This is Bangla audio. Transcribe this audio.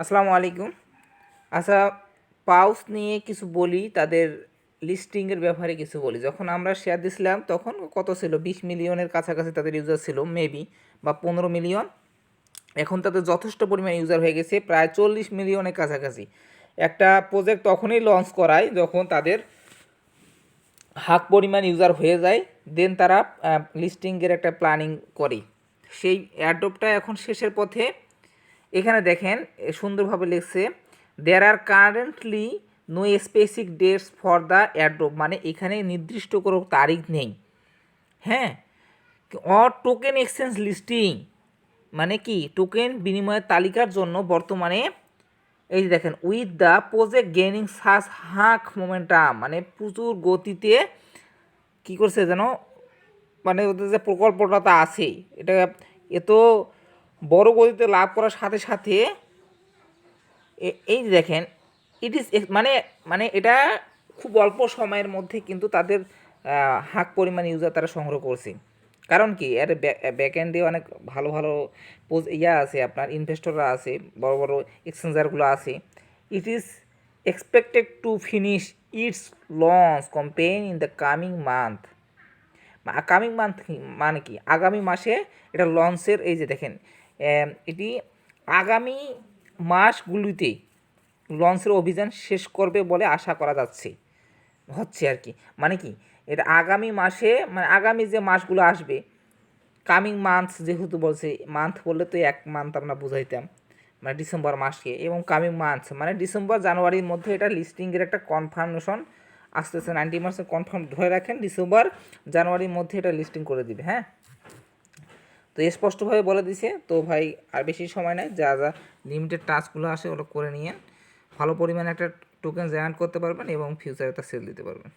আসসালামু আলাইকুম। আচ্ছা, পাউস নিয়ে কিছু বলি, তাদের লিস্টিংয়ের ব্যাপারে কিছু বলি। যখন আমরা শেয়ার দিছিলাম তখন কত ছিল? 20 মিলিয়নের কাছাকাছি তাদের ইউজার ছিল মেবি, বা 15 মিলিয়ন। এখন তাদের যথেষ্ট পরিমাণ ইউজার হয়ে গেছে, প্রায় 40 মিলিয়নের কাছাকাছি। একটা প্রজেক্ট তখনই লঞ্চ করায় যখন তাদের হাক পরিমাণ ইউজার হয়ে যায়, দেন তারা লিস্টিংয়ের একটা প্ল্যানিং করে। সেই অ্যাডপটা এখন শেষের পথে। এখানে দেখেন সুন্দরভাবে লিখছে, there are currently no specific dates for the add drop, মানে এখানে নির্দিষ্ট কোনো তারিখ নেই। হ্যাঁ, অর টোকেন এক্সচেঞ্জ লিস্টিং, মানে কি টোকেন বিনিময়ের তালিকার জন্য বর্তমানে এই যে দেখেন, উইথ দ্য প্রজেক্ট গেইনিং সাস হাক মোমেন্টাম, মানে প্রচুর গতিতে কী করছে যেন, মানে ওদের যে প্রকল্পটা আছে এটা এত বড় গতিতে লাভ করার সাথে সাথে এই যে দেখেন, ইট ইজ মানে মানে এটা খুব অল্প সময়ের মধ্যে কিন্তু তাদের হাক পরিমাণ ইউজার তারা সংগ্রহ করছে। কারণ কি, এর ব্যাকএন্ডে অনেক ভালো ভালো আছে, আপনার ইনভেস্টররা আছে, বড় বড় এক্সচেঞ্জারগুলো আছে। It is expected to finish it's launch campaign in the coming month. Coming month মানে কি, আগামী মাসে এটা লঞ্চের, এই যে দেখেন এটি আগামী মাসগুলিতে লঞ্চের অভিযান শেষ করবে বলে আশা করা হচ্ছে আর কি। মানে কি, এটা আগামী মাসে, মানে আগামী যে মাসগুলো আসবে, কামিং মান্থস যেহেতু বলছে, মান্থ বললে তো এক মান্থ আমরা বুঝাইতাম, মানে ডিসেম্বর মাসকে, এবং কামিং মান্থস মানে ডিসেম্বর জানুয়ারির মধ্যে এটা লিস্টিংয়ের একটা কনফার্মেশন আসতেছে। 90% কনফার্ম ধরে রাখেন, ডিসেম্বর জানুয়ারির মধ্যে এটা লিস্টিং করে দিবে। হ্যাঁ, তো স্পষ্টভাবে বলে দিছে। তো ভাই আর বেশি সময় নাই, যা যা লিমিটেড টাস্কগুলো আসে ওগুলো করে নিয়ে ভালো পরিমাণে একটা টোকেন জেনারেট করতে পারবেন এবং ফিউচারে তা সেল দিতে পারবেন।